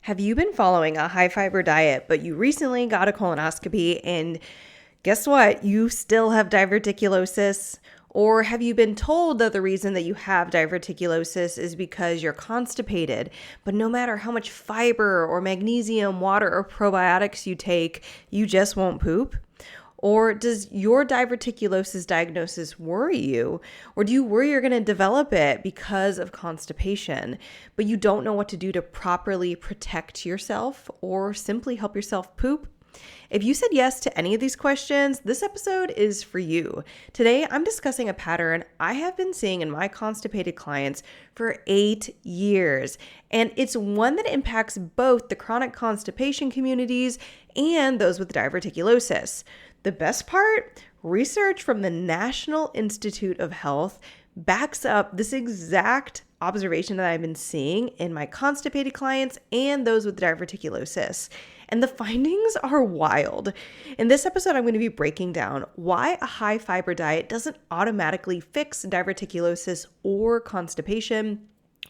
Have you been following a high fiber diet, but you recently got a colonoscopy and guess what? You still have diverticulosis? Or have you been told that the reason that you have diverticulosis is because you're constipated, but no matter how much fiber or magnesium, water, or probiotics you take, you just won't poop? Or does your diverticulosis diagnosis worry you? Or do you worry you're going to develop it because of constipation, but you don't know what to do to properly protect yourself or simply help yourself poop? If you said yes to any of these questions, this episode is for you. Today, I'm discussing a pattern I have been seeing in my constipated clients for 8 years, and it's one that impacts both the chronic constipation communities and those with diverticulosis. The best part? Research from the National Institute of Health backs up this exact observation that I've been seeing in my constipated clients and those with diverticulosis. And the findings are wild. In this episode, I'm going to be breaking down why a high fiber diet doesn't automatically fix diverticulosis or constipation,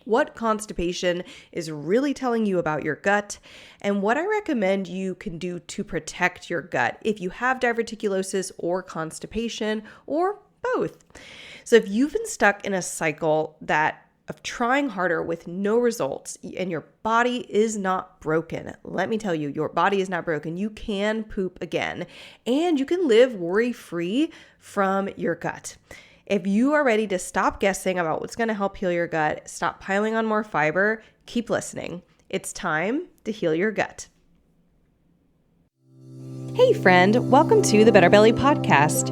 what constipation is really telling you about your gut, and what I recommend you can do to protect your gut if you have diverticulosis or constipation or both. So if you've been stuck in a cycle of trying harder with no results and your body is not broken, let me tell you, your body is not broken. You can poop again and you can live worry-free from your gut. If you are ready to stop guessing about what's going to help heal your gut, stop piling on more fiber, keep listening. It's time to heal your gut. Hey friend, welcome to the Better Belly Podcast.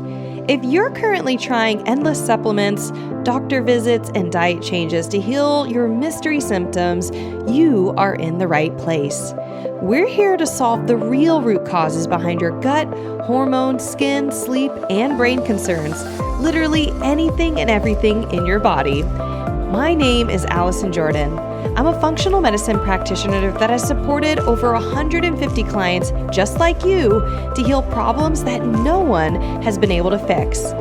If you're currently trying endless supplements, doctor visits, and diet changes to heal your mystery symptoms, you are in the right place. We're here to solve the real root causes behind your gut, hormones, skin, sleep, and brain concerns. Literally anything and everything in your body. My name is Allison Jordan. I'm a functional medicine practitioner that has supported over 150 clients just like you to heal problems that no one has been able to fix.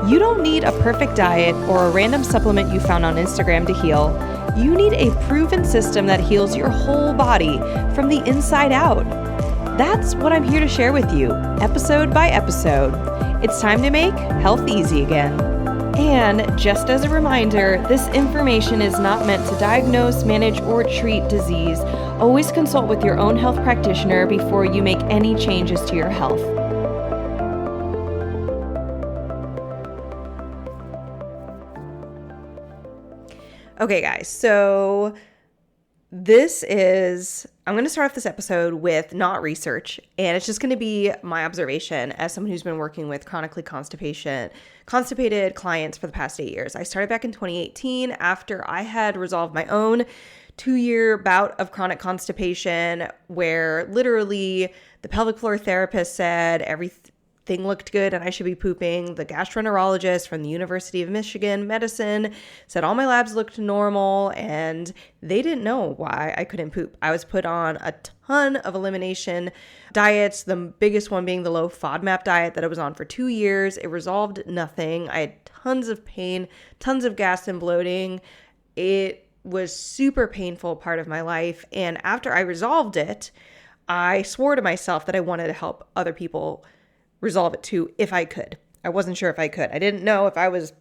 You don't need a perfect diet or a random supplement you found on Instagram to heal. You need a proven system that heals your whole body from the inside out. That's what I'm here to share with you, episode by episode. It's time to make health easy again. And just as a reminder, this information is not meant to diagnose, manage, or treat disease. Always consult with your own health practitioner before you make any changes to your health. Okay, guys, so I'm going to start off this episode with not research, and it's just going to be my observation as someone who's been working with chronically constipated clients for the past 8 years. I started back in 2018 after I had resolved my own 2-year bout of chronic constipation where literally the pelvic floor therapist said everything looked good and I should be pooping. The gastroenterologist from the University of Michigan Medicine said all my labs looked normal and they didn't know why I couldn't poop. I was put on a ton of elimination diets, the biggest one being the low FODMAP diet that I was on for 2 years. It resolved nothing. I had tons of pain, tons of gas and bloating. It was super painful part of my life. And after I resolved it, I swore to myself that I wanted to help other people resolve it too if I could. I wasn't sure if I could. I didn't know if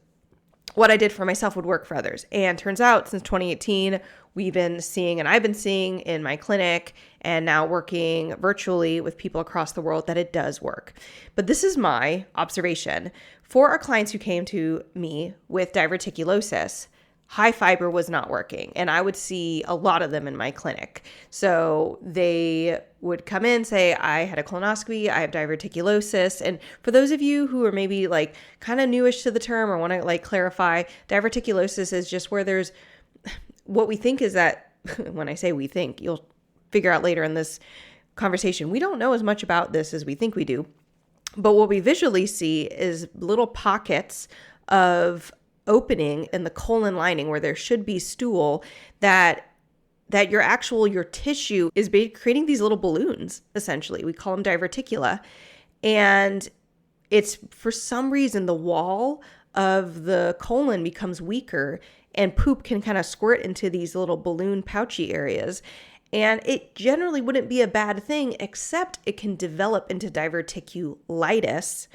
what I did for myself would work for others. And turns out since 2018, I've been seeing in my clinic and now working virtually with people across the world that it does work. But this is my observation. For our clients who came to me with diverticulosis, high fiber was not working. And I would see a lot of them in my clinic. So they would come in, say, I had a colonoscopy, I have diverticulosis. And for those of you who are maybe kind of newish to the term or want to clarify, diverticulosis is just where there's what we think is that, when I say we think, you'll figure out later in this conversation, we don't know as much about this as we think we do. But what we visually see is little pockets of opening in the colon lining where there should be stool that your tissue is creating these little balloons, essentially. We call them diverticula. And it's for some reason the wall of the colon becomes weaker and poop can kind of squirt into these little balloon pouchy areas. And it generally wouldn't be a bad thing, except it can develop into diverticulitis.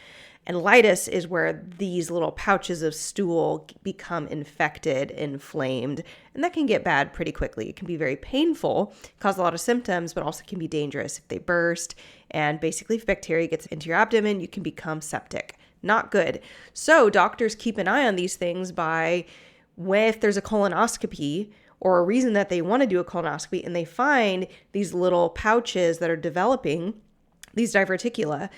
And litis is where these little pouches of stool become infected, inflamed, and that can get bad pretty quickly. It can be very painful, cause a lot of symptoms, but also can be dangerous if they burst. And basically, if bacteria gets into your abdomen, you can become septic. Not good. So doctors keep an eye on these things by if there's a colonoscopy or a reason that they want to do a colonoscopy and they find these little pouches that are developing, these diverticula,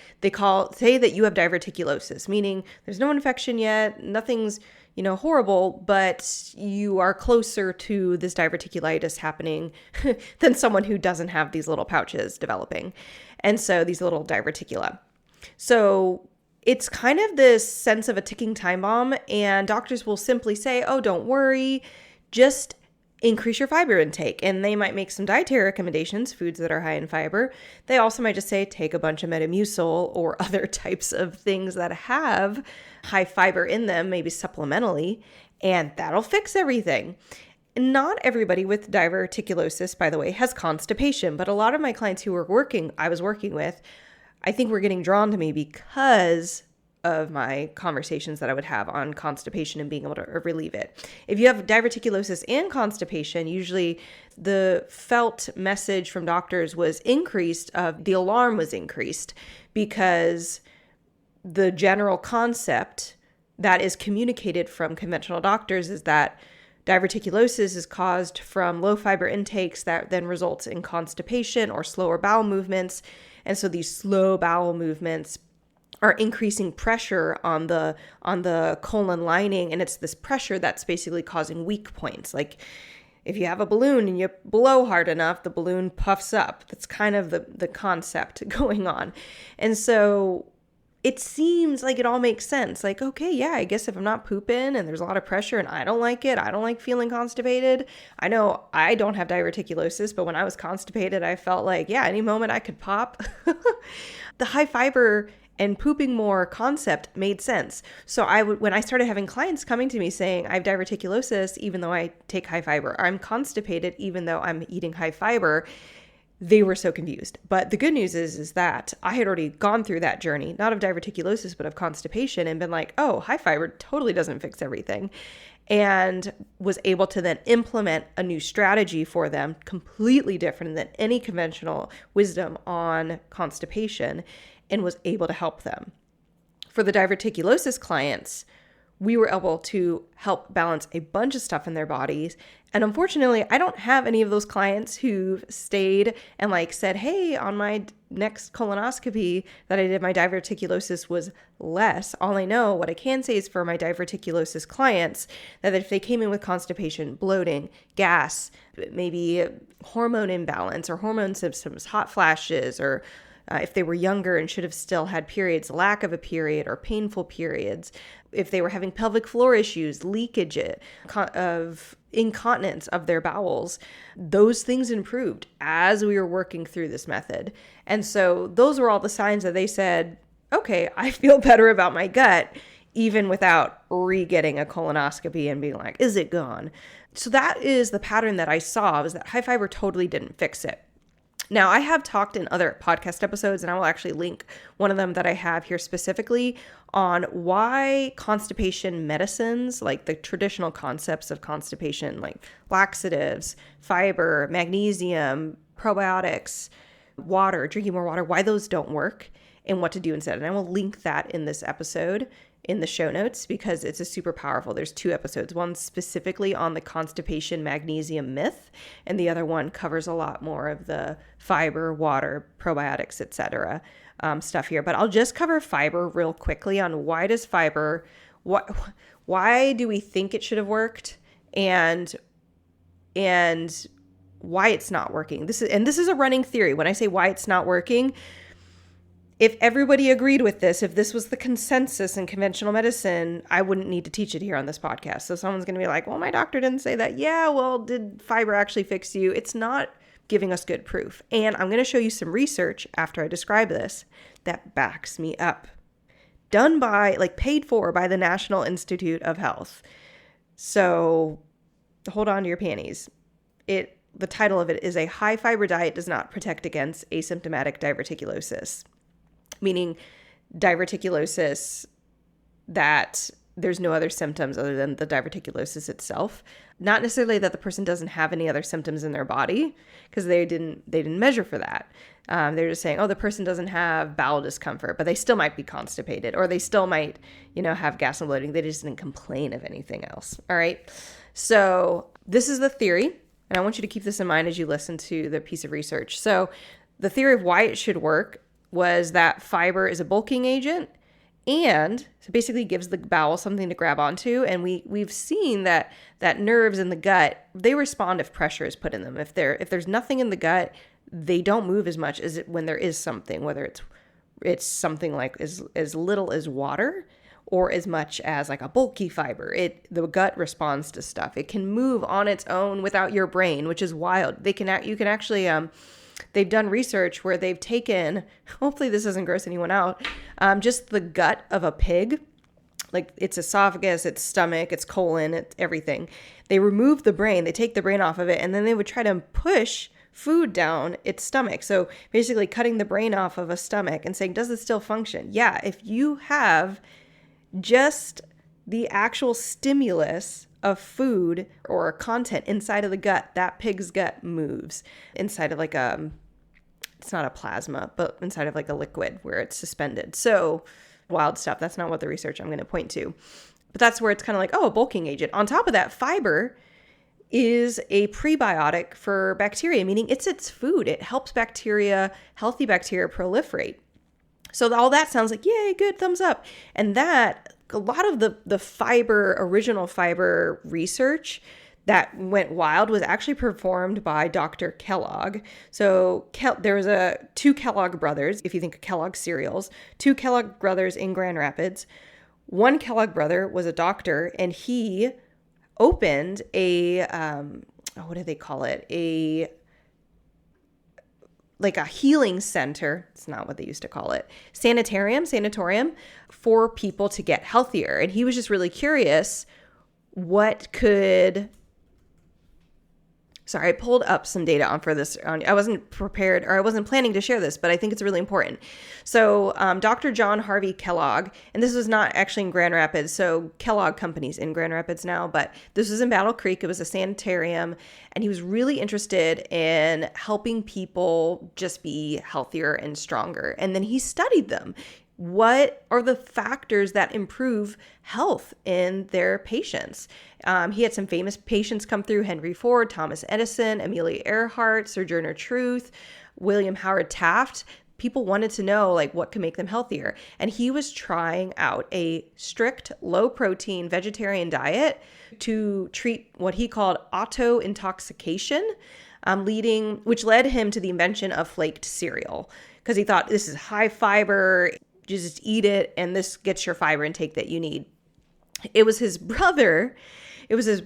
say that you have diverticulosis, meaning there's no infection yet, nothing's, horrible, but you are closer to this diverticulitis happening than someone who doesn't have these little pouches developing. And so these little diverticula. So it's kind of this sense of a ticking time bomb, and doctors will simply say, oh, don't worry, just increase your fiber intake. And they might make some dietary recommendations, foods that are high in fiber. They also might just say, take a bunch of Metamucil or other types of things that have high fiber in them, maybe supplementally, and that'll fix everything. Not everybody with diverticulosis, by the way, has constipation, but a lot of my clients who I was working with, I think were getting drawn to me because of my conversations that I would have on constipation and being able to relieve it. If you have diverticulosis and constipation, usually the felt message from doctors was increased, the alarm was increased, because the general concept that is communicated from conventional doctors is that diverticulosis is caused from low fiber intakes that then results in constipation or slower bowel movements. And so these slow bowel movements are increasing pressure on the colon lining, and it's this pressure that's basically causing weak points. Like if you have a balloon and you blow hard enough, the balloon puffs up. That's kind of the concept going on. And so it seems like it all makes sense. Like, okay, yeah, I guess if I'm not pooping and there's a lot of pressure and I don't like it, I don't like feeling constipated. I know I don't have diverticulosis, but when I was constipated, I felt like, yeah, any moment I could pop. The high fiber and pooping more concept made sense. So when I started having clients coming to me saying, I have diverticulosis, even though I take high fiber, I'm constipated, even though I'm eating high fiber, they were so confused. But the good news is that I had already gone through that journey, not of diverticulosis, but of constipation, and been like, oh, high fiber totally doesn't fix everything. And was able to then implement a new strategy for them, completely different than any conventional wisdom on constipation, and was able to help them. For the diverticulosis clients, we were able to help balance a bunch of stuff in their bodies. And unfortunately, I don't have any of those clients who've stayed and said, hey, on my next colonoscopy that I did, my diverticulosis was less. All I know, what I can say is for my diverticulosis clients, that if they came in with constipation, bloating, gas, maybe hormone imbalance or hormone symptoms, hot flashes, or if they were younger and should have still had periods, lack of a period or painful periods, if they were having pelvic floor issues, leakage of incontinence of their bowels, those things improved as we were working through this method. And so those were all the signs that they said, okay, I feel better about my gut, even without re-getting a colonoscopy and being like, is it gone? So that is the pattern that I saw, was that high fiber totally didn't fix it. Now, I have talked in other podcast episodes, and I will actually link one of them that I have here specifically on why constipation medicines, like the traditional concepts of constipation, like laxatives, fiber, magnesium, probiotics, water, drinking more water, why those don't work and what to do instead. And I will link that in this episode in the show notes because it's a super powerful. There's 2 episodes, one specifically on the constipation magnesium myth, and the other one covers a lot more of the fiber, water, probiotics, etc. Stuff here. But I'll just cover fiber real quickly on why do we think it should have worked and why it's not working. This is a running theory. When I say why it's not working, if everybody agreed with this, if this was the consensus in conventional medicine, I wouldn't need to teach it here on this podcast. So someone's going to be like, well, my doctor didn't say that. Yeah, well, did fiber actually fix you? It's not giving us good proof. And I'm going to show you some research after I describe this that backs me up. Done by, paid for by the National Institute of Health. So hold on to your panties. It the title of it is A High Fiber Diet Does Not Protect Against Asymptomatic Diverticulosis, meaning diverticulosis that there's no other symptoms other than the diverticulosis itself. Not necessarily that the person doesn't have any other symptoms in their body, because they didn't measure for that. They're just saying, oh, the person doesn't have bowel discomfort, but they still might be constipated, or they still might, have gas and bloating. They just didn't complain of anything else. All right. So this is the theory, and I want you to keep this in mind as you listen to the piece of research. So the theory of why it should work was that fiber is a bulking agent, and so basically gives the bowel something to grab onto. And we've seen that nerves in the gut, they respond if pressure is put in them. If there's nothing in the gut, they don't move as much as when there is something, whether it's something like as little as water or as much as like a bulky fiber. The gut responds to stuff. It can move on its own without your brain, which is wild. You can actually they've done research where they've taken, hopefully this doesn't gross anyone out, just the gut of a pig, like its esophagus, its stomach, its colon, it's everything. They remove the brain, they take the brain off of it, and then they would try to push food down its stomach. So basically cutting the brain off of a stomach and saying, does it still function? Yeah, if you have just the actual stimulus of food or content inside of the gut, that pig's gut moves inside of like it's not a plasma, but inside of like a liquid where it's suspended. So wild stuff. That's not what the research I'm going to point to, but that's where it's kind of like, oh, a bulking agent. On top of that, fiber is a prebiotic for bacteria, meaning it's its food. It helps healthy bacteria proliferate. So all that sounds like, yay, good, thumbs up. And that, a lot of the original fiber research that went wild was actually performed by Dr. Kellogg. So there was two Kellogg brothers, if you think of Kellogg cereals, two Kellogg brothers in Grand Rapids. One Kellogg brother was a doctor, and he opened a, what do they call it? Like a healing center. It's not what they used to call it. Sanatorium for people to get healthier. And he was just really curious I pulled up some data for this. I wasn't prepared, or I wasn't planning to share this, but I think it's really important. So Dr. John Harvey Kellogg, and this was not actually in Grand Rapids, so Kellogg Company's in Grand Rapids now, but this was in Battle Creek. It was a sanitarium, and he was really interested in helping people just be healthier and stronger. And then he studied them. What are the factors that improve health in their patients? He had some famous patients come through: Henry Ford, Thomas Edison, Amelia Earhart, Sojourner Truth, William Howard Taft. People wanted to know, like, what could make them healthier. And he was trying out a strict, low-protein vegetarian diet to treat what he called auto-intoxication, which led him to the invention of flaked cereal, because he thought, this is high fiber, just eat it, and this gets your fiber intake that you need. It was his brother who's a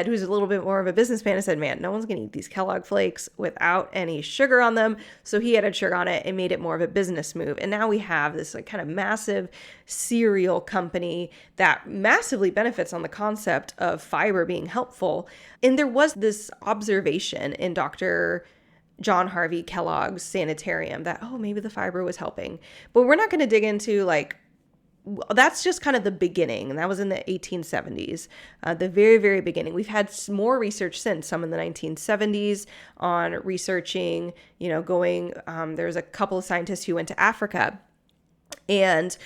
little bit more of a businessman, and said, man, no one's going to eat these Kellogg flakes without any sugar on them. So he added sugar on it and made it more of a business move. And now we have this like kind of massive cereal company that massively benefits on the concept of fiber being helpful. And there was this observation in Dr. John Harvey Kellogg's sanitarium that, oh, maybe the fiber was helping. But we're not going to dig into that's just kind of the beginning. And that was in the 1870s, the very, very beginning. We've had more research since, some in the 1970s on researching, there's a couple of scientists who went to Africa and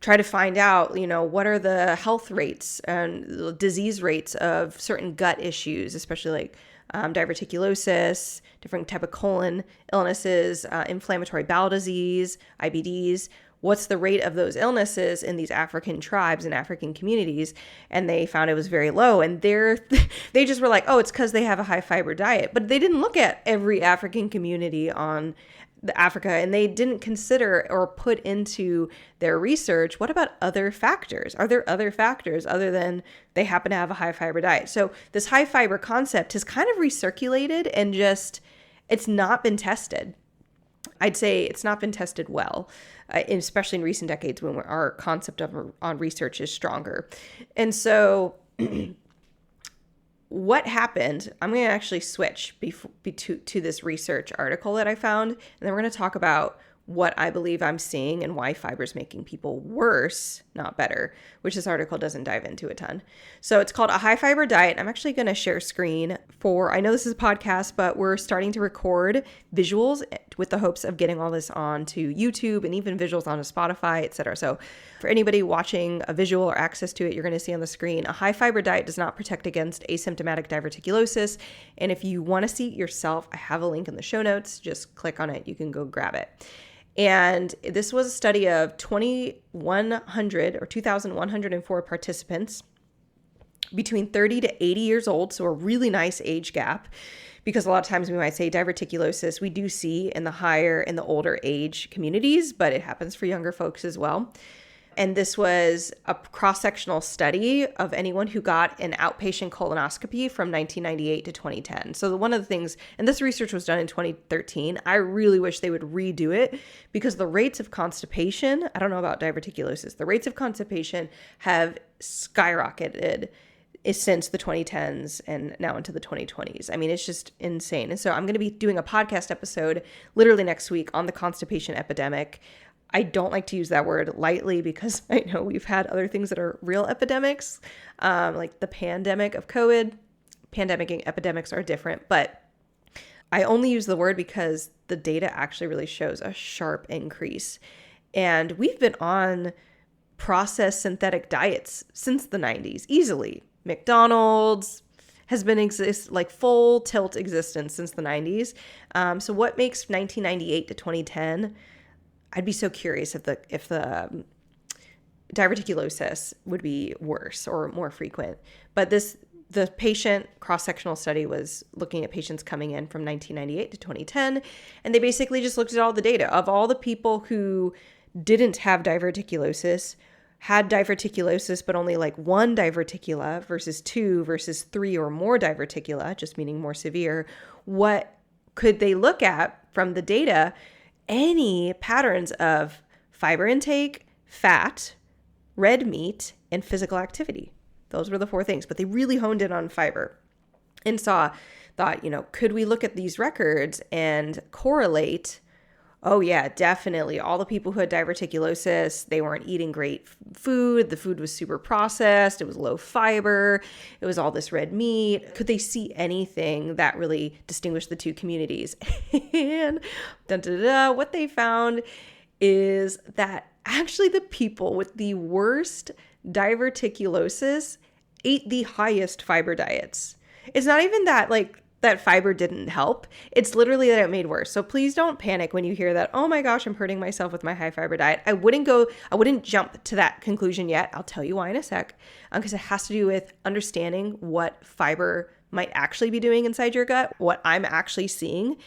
try to find out, what are the health rates and disease rates of certain gut issues, especially like diverticulosis, different type of colon illnesses, inflammatory bowel disease, IBDs. What's the rate of those illnesses in these African tribes and African communities? And they found it was very low. And they just were like, oh, it's because they have a high fiber diet. But they didn't look at every African community on Africa, and they didn't consider or put into their research, what about other factors? Are there other factors other than they happen to have a high fiber diet? So this high fiber concept has kind of recirculated, and it's not been tested. I'd say it's not been tested well, especially in recent decades when our concept on research is stronger. And so what happened, I'm going to actually switch to this research article that I found, and then we're going to talk about what I believe I'm seeing and why fiber is making people worse, not better, which this article doesn't dive into a ton. So it's called A High Fiber Diet. I'm actually going to share screen I know this is a podcast, but we're starting to record visuals with the hopes of getting all this onto YouTube and even visuals onto Spotify, etc. So for anybody watching a visual or access to it, you're going to see on the screen, a high fiber diet does not protect against asymptomatic diverticulosis. And if you want to see it yourself, I have a link in the show notes. Just click on it. You can go grab it. And this was a study of 2,104 participants between 30 to 80 years old. So a really nice age gap, because a lot of times we might say diverticulosis, we do see in the older age communities, but it happens for younger folks as well. And this was a cross-sectional study of anyone who got an outpatient colonoscopy from 1998 to 2010. So one of the things, and this research was done in 2013, I really wish they would redo it, because the rates of constipation, I don't know about diverticulosis, the rates of constipation have skyrocketed since the 2010s and now into the 2020s. I mean, it's just insane. And so I'm going to be doing a podcast episode literally next week on the constipation epidemic. I don't like to use that word lightly, because I know we've had other things that are real epidemics, like the pandemic of COVID. Pandemic and epidemics are different, but I only use the word because the data actually really shows a sharp increase. And we've been on processed synthetic diets since the 90s, easily. McDonald's has been full tilt existence since the 90s. So what makes 1998 to 2010? I'd be so curious if the diverticulosis would be worse or more frequent. But the patient cross-sectional study was looking at patients coming in from 1998 to 2010, and they basically just looked at all the data of all the people who didn't have diverticulosis, had diverticulosis but only like one diverticula versus two versus three or more diverticula, just meaning more severe. What could they look at from the data? Any patterns of fiber intake, fat, red meat, and physical activity. Those were the four things, but they really honed in on fiber and thought, could we look at these records and correlate? Oh yeah, definitely. All the people who had diverticulosis, they weren't eating great food. The food was super processed. It was low fiber. It was all this red meat. Could they see anything that really distinguished the two communities? And what they found is that actually the people with the worst diverticulosis ate the highest fiber diets. It's not even that that fiber didn't help. It's literally that it made worse. So please don't panic when you hear that, oh my gosh, I'm hurting myself with my high fiber diet. I wouldn't jump to that conclusion yet. I'll tell you why in a sec, because it has to do with understanding what fiber might actually be doing inside your gut, what I'm actually seeing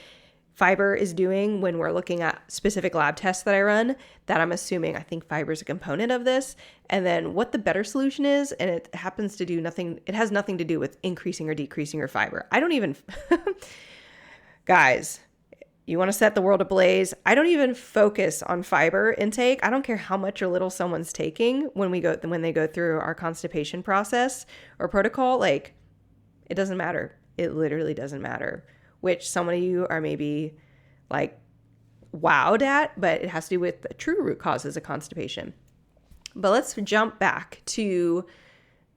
fiber is doing when we're looking at specific lab tests that I run, that I'm assuming I think fiber is a component of this, and then what the better solution is, and it happens to do nothing, it has nothing to do with increasing or decreasing your fiber. I don't even, guys, you want to set the world ablaze, I don't even focus on fiber intake. I don't care how much or little someone's taking when they go through our constipation process or protocol, it doesn't matter. It literally doesn't matter. Which some of you are maybe wowed at, but it has to do with the true root causes of constipation. But let's jump back to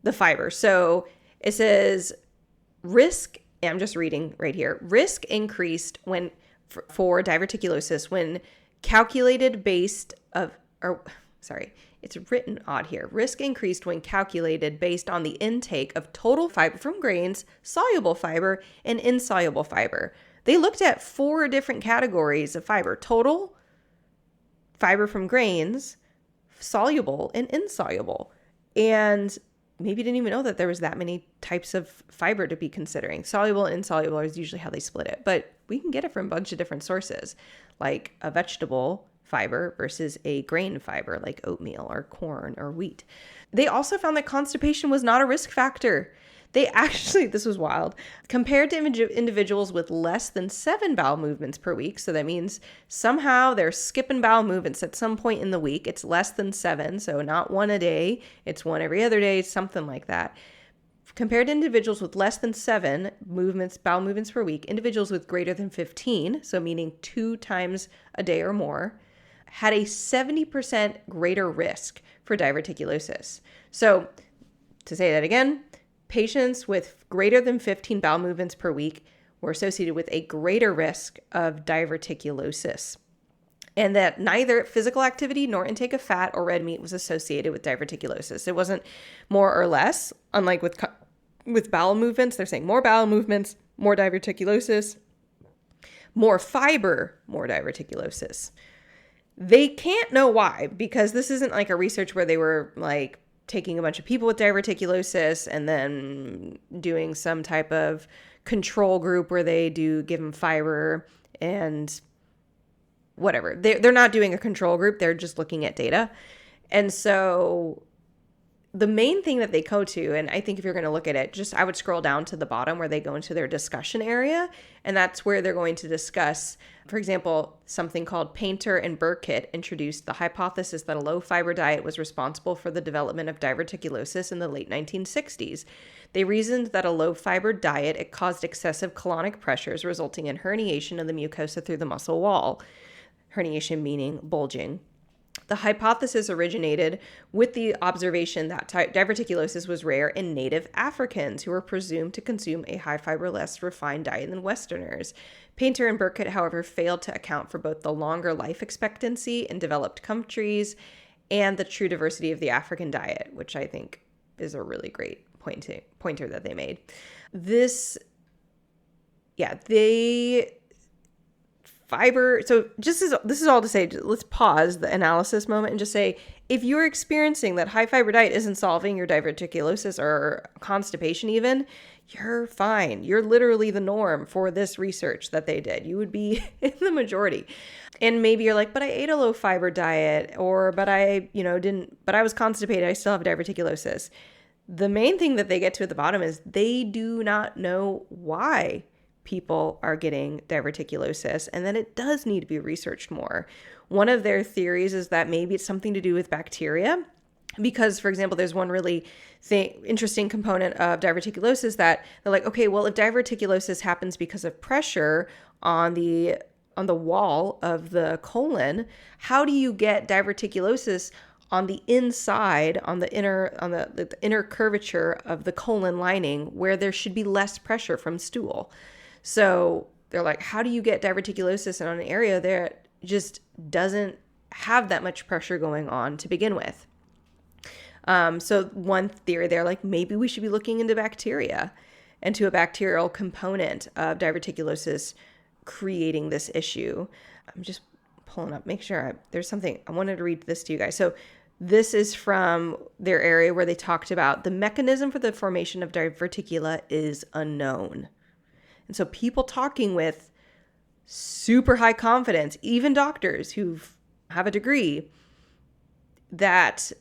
the fiber. So it says risk, I'm just reading right here, risk increased for diverticulosis when calculated it's written odd here. Risk increased when calculated based on the intake of total fiber from grains, soluble fiber, and insoluble fiber. They looked at 4 different categories of fiber: total, fiber from grains, soluble, and insoluble. And maybe didn't even know that there was that many types of fiber to be considering. Soluble and insoluble is usually how they split it, but we can get it from a bunch of different sources, like a vegetable fiber versus a grain fiber like oatmeal or corn or wheat. They also found that constipation was not a risk factor. They actually, this was wild, compared to individuals with less than 7 bowel movements per week. So that means somehow they're skipping bowel movements at some point in the week. It's less than 7, so not 1 a day. It's 1 every other day, something like that. Compared to individuals with less than 7 bowel movements per week, individuals with greater than 15, so meaning 2 times a day or more, had a 70% greater risk for diverticulosis. So to say that again, patients with greater than 15 bowel movements per week were associated with a greater risk of diverticulosis. And that neither physical activity nor intake of fat or red meat was associated with diverticulosis. It wasn't more or less, unlike with bowel movements. They're saying more bowel movements, more diverticulosis, more fiber, more diverticulosis. They can't know why, because this isn't like a research where they were like taking a bunch of people with diverticulosis and then doing some type of control group where they give them fiber and whatever. They're not doing a control group. They're just looking at data. And so the main thing that they go to, and I think if you're going to look at it, I would scroll down to the bottom where they go into their discussion area. And that's where they're going to discuss, for example, something called Painter and Burkitt introduced the hypothesis that a low fiber diet was responsible for the development of diverticulosis in the late 1960s. They reasoned that a low fiber diet, it caused excessive colonic pressures, resulting in herniation of the mucosa through the muscle wall. Herniation meaning bulging. The hypothesis originated with the observation that diverticulosis was rare in native Africans who were presumed to consume a high fiber, less refined diet than Westerners. Painter and Burkitt, however, failed to account for both the longer life expectancy in developed countries and the true diversity of the African diet, which I think is a really great pointer that they made. Fiber. So this is all to say, let's pause the analysis moment and just say, if you're experiencing that high fiber diet isn't solving your diverticulosis or constipation even, you're fine. You're literally the norm for this research that they did. You would be in the majority. And maybe you're like, but I ate a low fiber diet, but I was constipated. I still have diverticulosis. The main thing that they get to at the bottom is they do not know why people are getting diverticulosis, and that it does need to be researched more. One of their theories is that maybe it's something to do with bacteria, because, for example, there's one really interesting component of diverticulosis that they're like, okay, well, if diverticulosis happens because of pressure on the wall of the colon, how do you get diverticulosis on the inside, on the inner curvature of the colon lining, where there should be less pressure from stool? So they're like, how do you get diverticulosis in an area that just doesn't have that much pressure going on to begin with? So one theory, they're like, maybe we should be looking into bacteria and to a bacterial component of diverticulosis creating this issue. I'm just pulling up, make sure there's something. I wanted to read this to you guys. So this is from their area where they talked about the mechanism for the formation of diverticula is unknown. And so people talking with super high confidence, even doctors who have a degree, that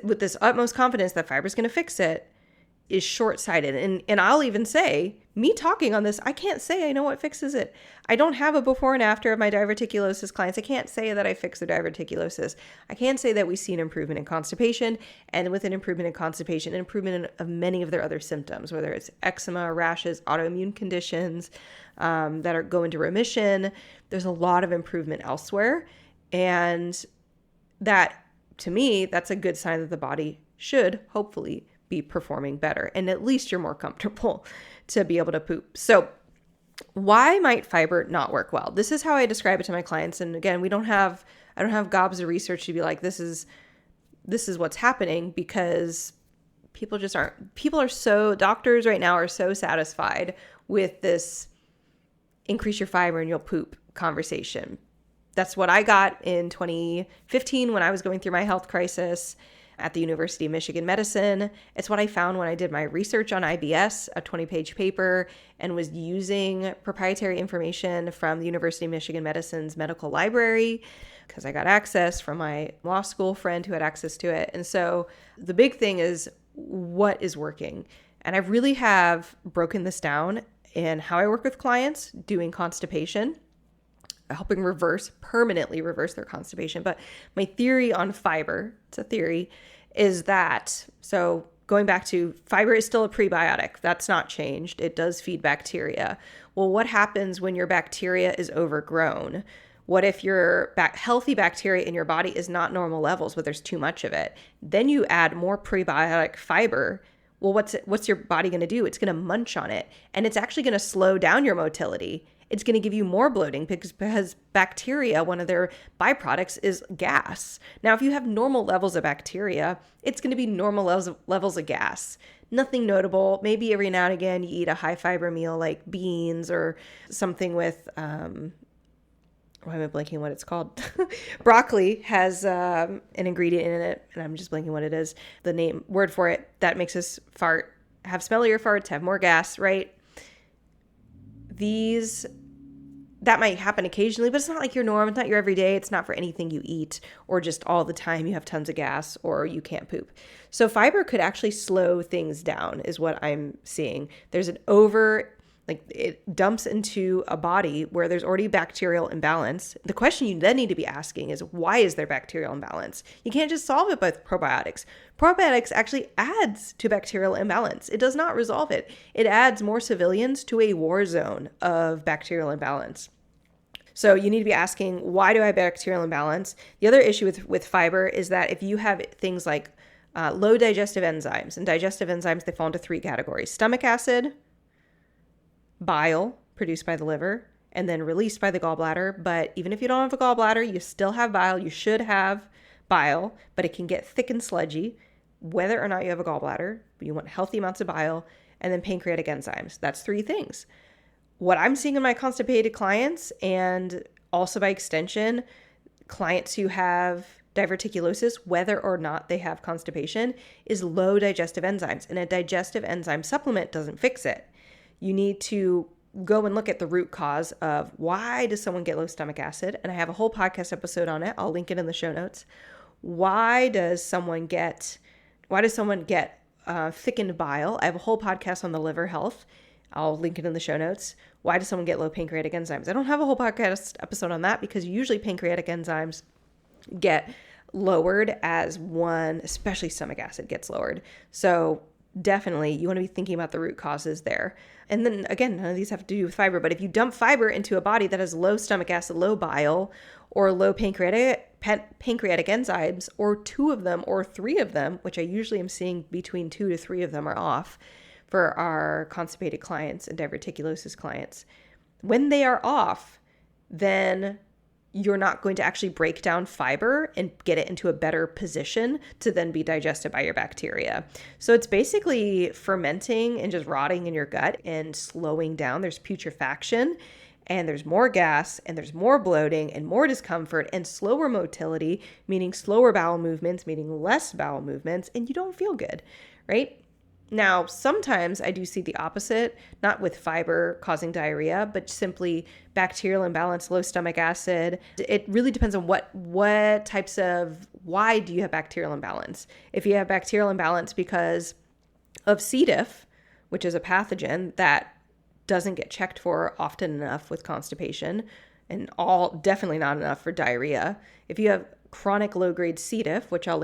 with this utmost confidence that fiber is going to fix it, is short-sighted. And I'll even say, me talking on this, I can't say I know what fixes it. I don't have a before and after of my diverticulosis clients. I can't say that I fix their diverticulosis. I can say that we see an improvement in constipation, and with an improvement in constipation, an improvement of many of their other symptoms, whether it's eczema, rashes, autoimmune conditions that go into remission. There's a lot of improvement elsewhere. And that, to me, that's a good sign that the body should hopefully be performing better, and at least you're more comfortable to be able to poop. So why might fiber not work well? This is how I describe it to my clients. And again, I don't have gobs of research to be like, this is what's happening, because doctors right now are so satisfied with this increase your fiber and you'll poop conversation. That's what I got in 2015 when I was going through my health crisis at the University of Michigan Medicine. It's what I found when I did my research on IBS, a 20-page paper, and was using proprietary information from the University of Michigan Medicine's medical library, because I got access from my law school friend who had access to it. And so the big thing is, what is working? And I really have broken this down in how I work with clients doing constipation, helping permanently reverse their constipation. But my theory on fiber, it's a theory, is that, so going back to fiber is still a prebiotic. That's not changed. It does feed bacteria. Well, what happens when your bacteria is overgrown? What if your healthy bacteria in your body is not normal levels, but there's too much of it? Then you add more prebiotic fiber. Well, what's your body going to do? It's going to munch on it, and it's actually going to slow down your motility. It's going to give you more bloating because bacteria, one of their byproducts is gas. Now, if you have normal levels of bacteria, it's going to be normal levels of gas. Nothing notable. Maybe every now and again you eat a high fiber meal like beans or something with, why am I blanking what it's called? Broccoli has an ingredient in it, and I'm just blanking what it is. The word for it that makes us have smellier farts, have more gas, right? That might happen occasionally, but it's not like your norm. It's not your everyday. It's not for anything you eat or just all the time you have tons of gas or you can't poop. So fiber could actually slow things down is what I'm seeing. There's it dumps into a body where there's already bacterial imbalance. The question you then need to be asking is, why is there bacterial imbalance? You can't just solve it with probiotics. Probiotics actually adds to bacterial imbalance. It does not resolve it. It adds more civilians to a war zone of bacterial imbalance. So you need to be asking, why do I have bacterial imbalance? The other issue with fiber is that if you have things like low digestive enzymes, and digestive enzymes, they fall into 3 categories: stomach acid, bile produced by the liver, and then released by the gallbladder. But even if you don't have a gallbladder, you still have bile. You should have bile, but it can get thick and sludgy whether or not you have a gallbladder. You want healthy amounts of bile, and then pancreatic enzymes. That's 3 things. What I'm seeing in my constipated clients, and also by extension, clients who have diverticulosis, whether or not they have constipation, is low digestive enzymes. And a digestive enzyme supplement doesn't fix it. You need to go and look at the root cause of why does someone get low stomach acid? And I have a whole podcast episode on it. I'll link it in the show notes. Why does someone get thickened bile? I have a whole podcast on the liver health. I'll link it in the show notes. Why does someone get low pancreatic enzymes? I don't have a whole podcast episode on that because usually pancreatic enzymes get lowered as especially stomach acid gets lowered. So definitely you want to be thinking about the root causes there. And then again, none of these have to do with fiber, but if you dump fiber into a body that has low stomach acid, low bile, or low pancreatic enzymes, or 2 of them or 3 of them, which I usually am seeing between 2 to 3 of them are off for our constipated clients and diverticulosis clients. When they are off, then you're not going to actually break down fiber and get it into a better position to then be digested by your bacteria. So it's basically fermenting and just rotting in your gut and slowing down. There's putrefaction, and there's more gas, and there's more bloating and more discomfort and slower motility, meaning slower bowel movements, meaning less bowel movements, and you don't feel good, right? Now, sometimes I do see the opposite, not with fiber causing diarrhea, but simply bacterial imbalance, low stomach acid. It really depends on why do you have bacterial imbalance? If you have bacterial imbalance because of C. diff, which is a pathogen that doesn't get checked for often enough with constipation, and definitely not enough for diarrhea. If you have chronic low-grade C. diff, which I'll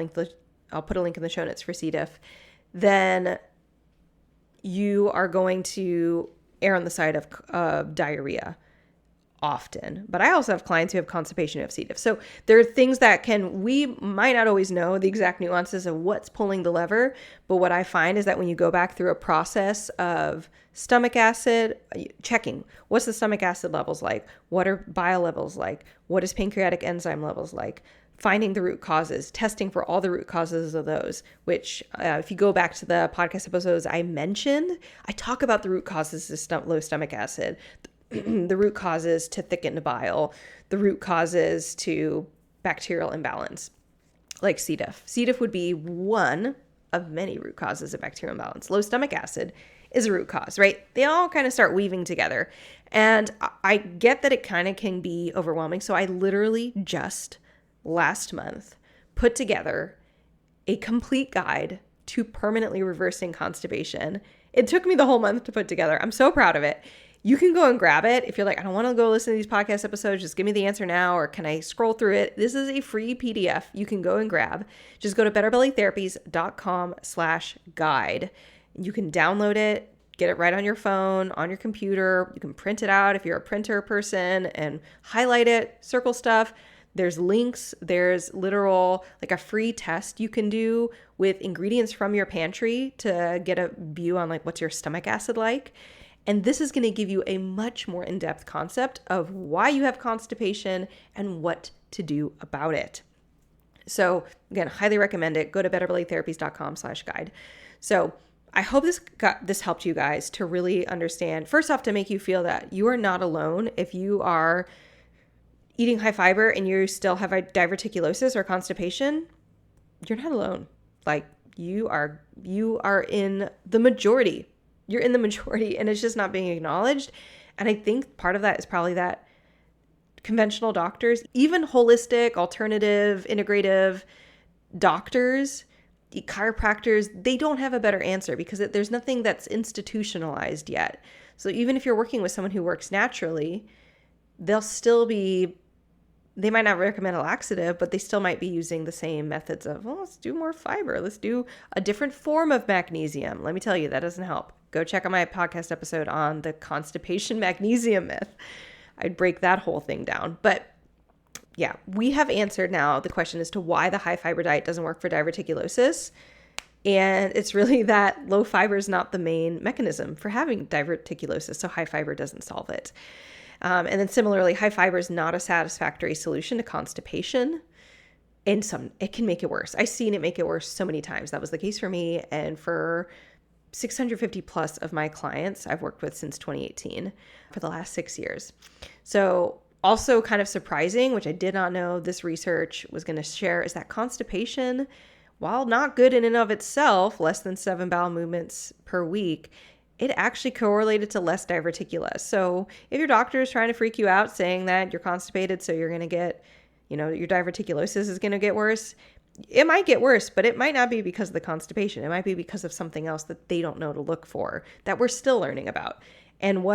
put a link in the show notes for C. diff, then you are going to err on the side of diarrhea often. But I also have clients who have constipation who have C. diff. So there are things that we might not always know the exact nuances of what's pulling the lever. But what I find is that when you go back through a process of stomach acid, checking what's the stomach acid levels like, what are bile levels like, what is pancreatic enzyme levels like, finding the root causes, testing for all the root causes of those, which if you go back to the podcast episodes I mentioned, I talk about the root causes to low stomach acid, the root causes to thickened bile, the root causes to bacterial imbalance, like C. diff. C. diff would be one of many root causes of bacterial imbalance. Low stomach acid is a root cause, right? They all kind of start weaving together. And I get that it kind of can be overwhelming. So I literally just last month put together a complete guide to permanently reversing constipation. It took me the whole month to put together. I'm so proud of it. You can go and grab it. If you're like, I don't want to go listen to these podcast episodes, just give me the answer now, or can I scroll through it? This is a free PDF you can go and grab. Just go to betterbellytherapies.com/guide. You can download it, get it right on your phone, on your computer. You can print it out if you're a printer person and highlight it, circle stuff. There's links, there's literal, like a free test you can do with ingredients from your pantry to get a view on like what's your stomach acid like. And this is going to give you a much more in-depth concept of why you have constipation and what to do about it. So again, highly recommend it. Go to betterbellytherapies.com/guide. So I hope this helped you guys to really understand, first off, to make you feel that you are not alone. If you are eating high fiber and you still have a diverticulosis or constipation, you're not alone. Like you are in the majority. You're in the majority, and it's just not being acknowledged. And I think part of that is probably that conventional doctors, even holistic, alternative, integrative doctors, chiropractors, they don't have a better answer because there's nothing that's institutionalized yet. So even if you're working with someone who works naturally, they might not recommend a laxative, but they still might be using the same methods of, well, let's do more fiber. Let's do a different form of magnesium. Let me tell you, that doesn't help. Go check out my podcast episode on the constipation magnesium myth. I'd break that whole thing down. But yeah, we have answered now the question as to why the high fiber diet doesn't work for diverticulosis. And it's really that low fiber is not the main mechanism for having diverticulosis. So high fiber doesn't solve it. And then similarly, high fiber is not a satisfactory solution to constipation. And it can make it worse. I've seen it make it worse so many times. That was the case for me. And for 650 plus of my clients I've worked with since 2018 for the last 6 years. So also kind of surprising, which I did not know this research was going to share, is that constipation, while not good in and of itself, less than 7 bowel movements per week, it actually correlated to less diverticulous. So if your doctor is trying to freak you out saying that you're constipated, so you're going to get, your diverticulosis is going to get worse, it might get worse, but it might not be because of the constipation. It might be because of something else that they don't know to look for, that we're still learning about. And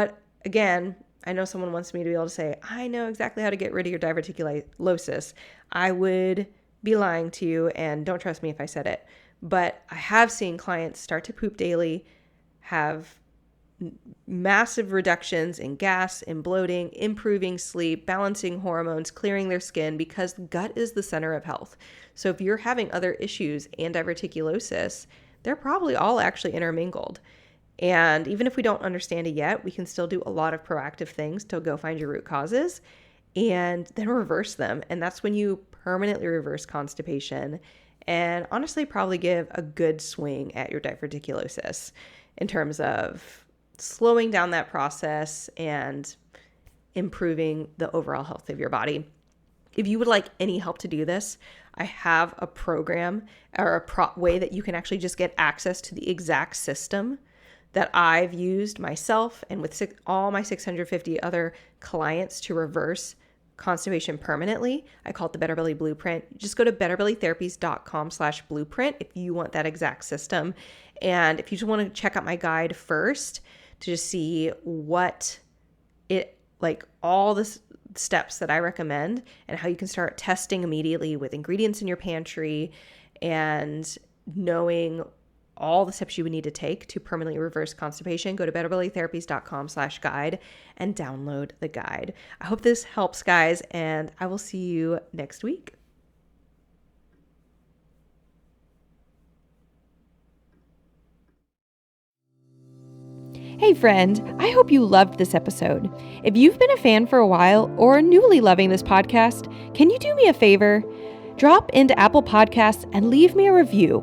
again, I know someone wants me to be able to say, I know exactly how to get rid of your diverticulosis. I would be lying to you, and don't trust me if I said it. But I have seen clients start to poop daily, have massive reductions in gas and bloating, improving sleep, balancing hormones, clearing their skin, because gut is the center of health. So if you're having other issues and diverticulosis, they're probably all actually intermingled. And even if we don't understand it yet, we can still do a lot of proactive things to go find your root causes and then reverse them. And that's when you permanently reverse constipation and honestly probably give a good swing at your diverticulosis in terms of slowing down that process and improving the overall health of your body. If you would like any help to do this, I have a program or a way that you can actually just get access to the exact system that I've used myself and with all my 650 other clients to reverse constipation permanently. I call it the Better Belly Blueprint. Just go to betterbellytherapies.com/blueprint if you want that exact system. And if you just want to check out my guide first to just see what all the steps that I recommend and how you can start testing immediately with ingredients in your pantry and knowing all the steps you would need to take to permanently reverse constipation, go to betterbellytherapies.com/guide and download the guide. I hope this helps, guys, and I will see you next week. Hey friend, I hope you loved this episode. If you've been a fan for a while or newly loving this podcast, can you do me a favor? Drop into Apple Podcasts and leave me a review.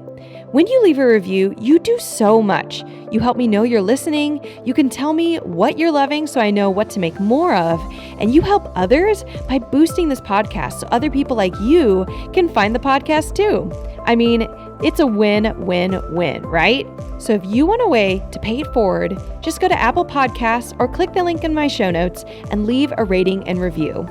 When you leave a review, you do so much. You help me know you're listening, you can tell me what you're loving so I know what to make more of, and you help others by boosting this podcast so other people like you can find the podcast too. I mean, it's a win-win-win, right? So if you want a way to pay it forward, just go to Apple Podcasts or click the link in my show notes and leave a rating and review.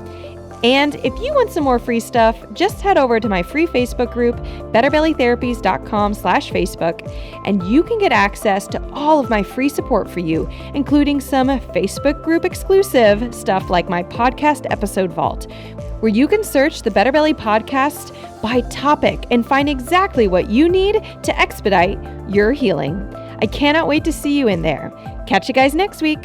And if you want some more free stuff, just head over to my free Facebook group, betterbellytherapies.com/Facebook, and you can get access to all of my free support for you, including some Facebook group exclusive stuff like my podcast episode vault, where you can search the Better Belly podcast by topic and find exactly what you need to expedite your healing. I cannot wait to see you in there. Catch you guys next week.